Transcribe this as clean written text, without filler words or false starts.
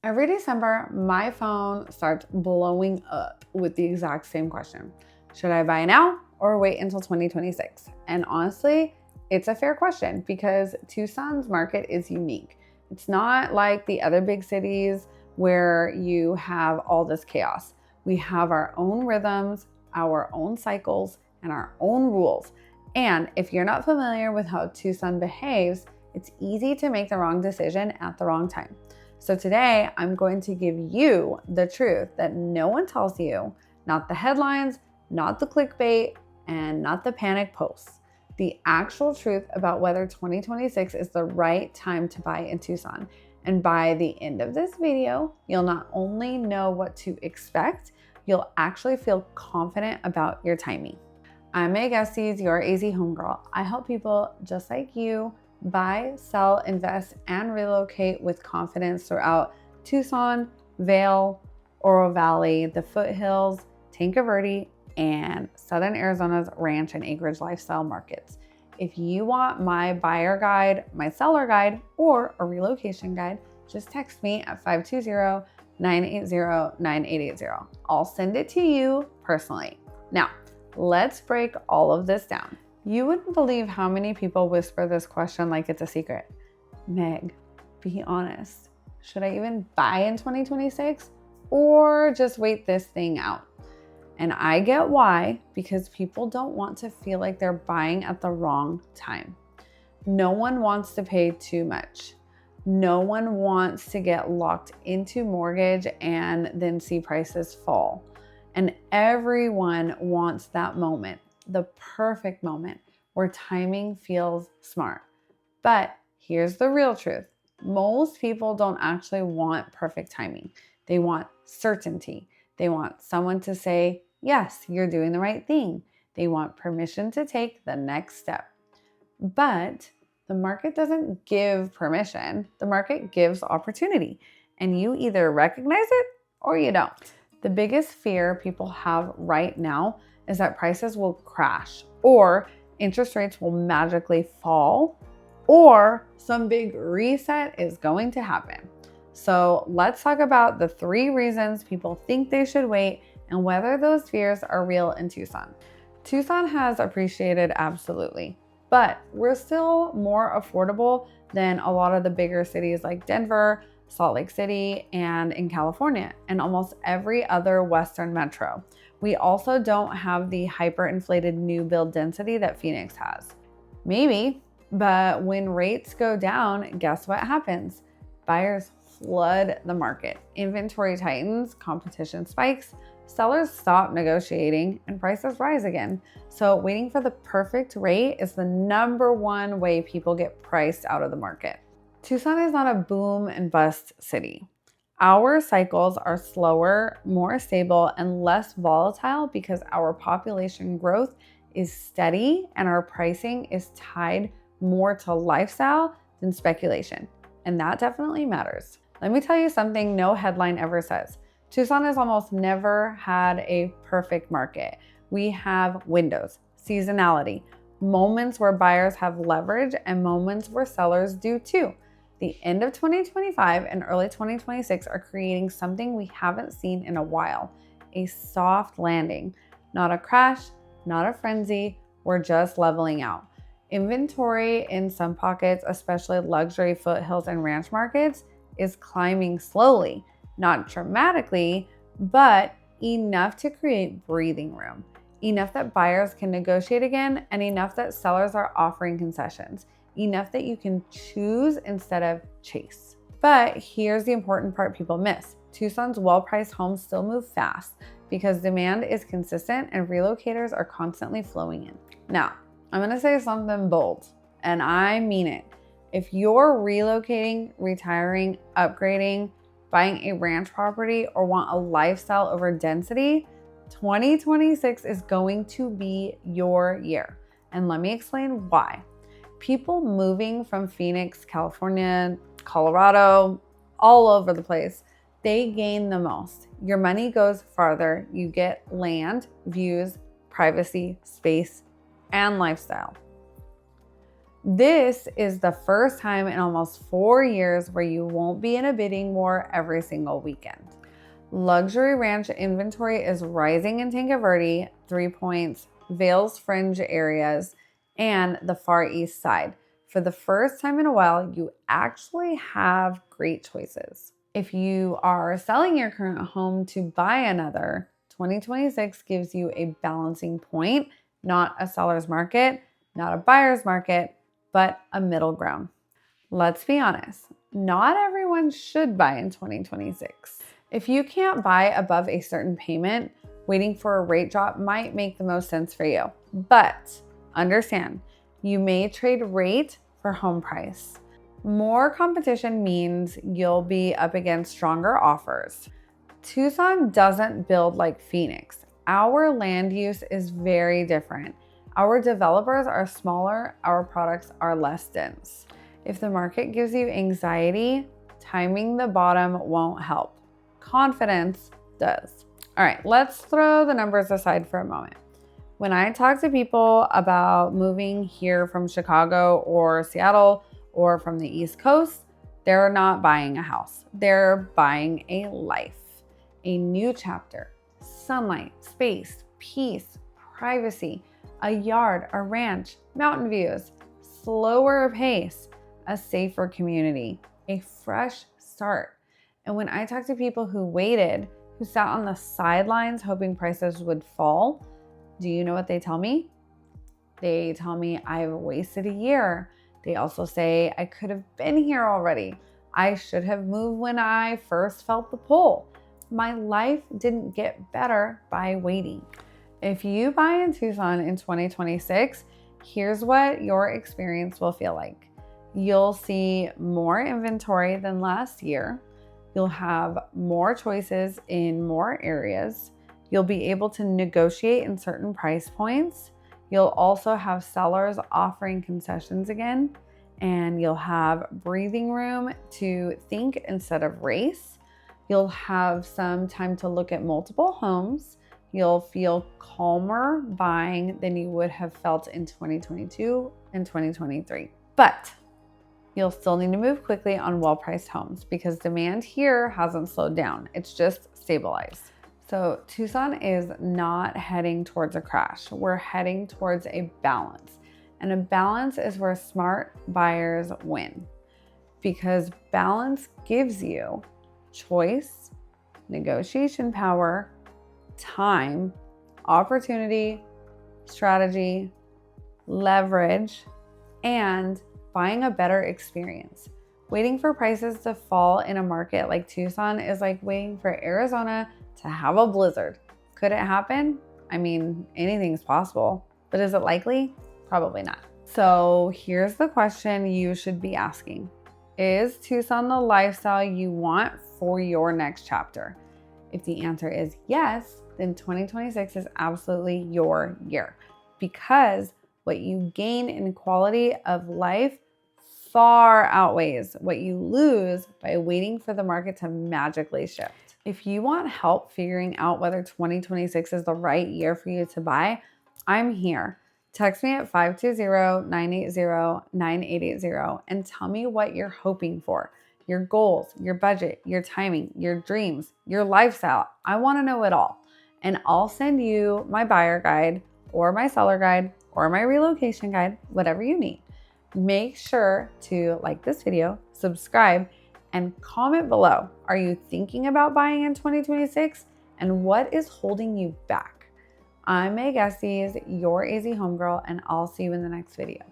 Every December, my phone starts blowing up with the exact same question. Should I buy now or wait until 2026? And honestly, it's a fair question because Tucson's market is unique. It's not like the other big cities where you have all this chaos. We have our own rhythms, our own cycles, and our own rules. And if you're not familiar with how Tucson behaves, it's easy to make the wrong decision at the wrong time. So today, I'm going to give you the truth that no one tells you, not the headlines, not the clickbait, and not the panic posts. The actual truth about whether 2026 is the right time to buy in Tucson. And by the end of this video, you'll not only know what to expect, you'll actually feel confident about your timing. I'm Meagan, your AZ homegirl. I help people just like you buy, sell, invest, and relocate with confidence throughout Tucson, Vail, Oro Valley, the Foothills, Tanque Verde, and Southern Arizona's ranch and acreage lifestyle markets. If you want my buyer guide, my seller guide, or a relocation guide, just text me at 520-980-9880. I'll send it to you personally. Now, let's break all of this down. You wouldn't believe how many people whisper this question like it's a secret. Meg, be honest. Should I even buy in 2026 or just wait this thing out? And I get why, because people don't want to feel like they're buying at the wrong time. No one wants to pay too much. No one wants to get locked into mortgage and then see prices fall. And everyone wants that moment, the perfect moment where timing feels smart. But here's the real truth. Most people don't actually want perfect timing. They want certainty. They want someone to say, yes, you're doing the right thing. They want permission to take the next step. But the market doesn't give permission. The market gives opportunity. And you either recognize it or you don't. The biggest fear people have right now is that prices will crash, or interest rates will magically fall, or some big reset is going to happen. So let's talk about the 3 reasons people think they should wait and whether those fears are real in Tucson. Tucson has appreciated, absolutely, but we're still more affordable than a lot of the bigger cities like Denver, Salt Lake City, and in California, and almost every other Western metro. We also don't have the hyperinflated new build density that Phoenix has. Maybe, but when rates go down, guess what happens? Buyers flood the market. Inventory tightens, competition spikes, sellers stop negotiating, and prices rise again. So waiting for the perfect rate is the #1 way people get priced out of the market. Tucson is not a boom and bust city. Our cycles are slower, more stable, and less volatile because our population growth is steady and our pricing is tied more to lifestyle than speculation. And that definitely matters. Let me tell you something no headline ever says. Tucson has almost never had a perfect market. We have windows, seasonality, moments where buyers have leverage, and moments where sellers do too. The end of 2025 and early 2026 are creating something we haven't seen in a while, a soft landing. Not a crash, not a frenzy, we're just leveling out. Inventory in some pockets, especially luxury foothills and ranch markets, is climbing slowly, not dramatically, but enough to create breathing room, enough that buyers can negotiate again, and enough that sellers are offering concessions. Enough that you can choose instead of chase. But here's the important part people miss. Tucson's well-priced homes still move fast because demand is consistent and relocators are constantly flowing in. Now, I'm gonna say something bold, and I mean it. If you're relocating, retiring, upgrading, buying a ranch property, or want a lifestyle over density, 2026 is going to be your year. And let me explain why. People moving from Phoenix, California, Colorado, all over the place, they gain the most. Your money goes farther. You get land, views, privacy, space, and lifestyle. This is the first time in almost 4 years where you won't be in a bidding war every single weekend. Luxury ranch inventory is rising in Tinga Verde, 3 Points, Vail's fringe areas, and the Far East Side. For the first time in a while, you actually have great choices. If you are selling your current home to buy another, 2026 gives you a balancing point, not a seller's market, not a buyer's market, but a middle ground. Let's be honest, not everyone should buy in 2026. If you can't buy above a certain payment, waiting for a rate drop might make the most sense for you. But understand, you may trade rate for home price. More competition means you'll be up against stronger offers. Tucson doesn't build like Phoenix. Our land use is very different. Our developers are smaller, our products are less dense. If the market gives you anxiety, timing the bottom won't help. Confidence does. All right, let's throw the numbers aside for a moment. When I talk to people about moving here from Chicago or Seattle or from the East Coast, they're not buying a house. They're buying a life, a new chapter, sunlight, space, peace, privacy, a yard, a ranch, mountain views, slower pace, a safer community, a fresh start. And when I talk to people who waited, who sat on the sidelines hoping prices would fall, do you know what they tell me? They tell me I've wasted a year. They also say I could have been here already. I should have moved when I first felt the pull. My life didn't get better by waiting. If you buy in Tucson in 2026, here's what your experience will feel like. You'll see more inventory than last year. You'll have more choices in more areas. You'll be able to negotiate in certain price points. You'll also have sellers offering concessions again, and you'll have breathing room to think instead of race. You'll have some time to look at multiple homes. You'll feel calmer buying than you would have felt in 2022 and 2023. But you'll still need to move quickly on well-priced homes because demand here hasn't slowed down. It's just stabilized. So Tucson is not heading towards a crash. We're heading towards a balance. And a balance is where smart buyers win because balance gives you choice, negotiation power, time, opportunity, strategy, leverage, and buying a better experience. Waiting for prices to fall in a market like Tucson is like waiting for Arizona to have a blizzard. Could it happen? I mean, anything's possible, but is it likely? Probably not. So here's the question you should be asking. Is Tucson the lifestyle you want for your next chapter? If the answer is yes, then 2026 is absolutely your year because what you gain in quality of life far outweighs what you lose by waiting for the market to magically shift. If you want help figuring out whether 2026 is the right year for you to buy, I'm here. Text me at 520-980-9880 and tell me what you're hoping for. Your goals, your budget, your timing, your dreams, your lifestyle. I want to know it all. And I'll send you my buyer guide or my seller guide or my relocation guide, whatever you need. Make sure to like this video, subscribe, and comment below. Are you thinking about buying in 2026? And what is holding you back? I'm Meagan, your AZ homegirl, and I'll see you in the next video.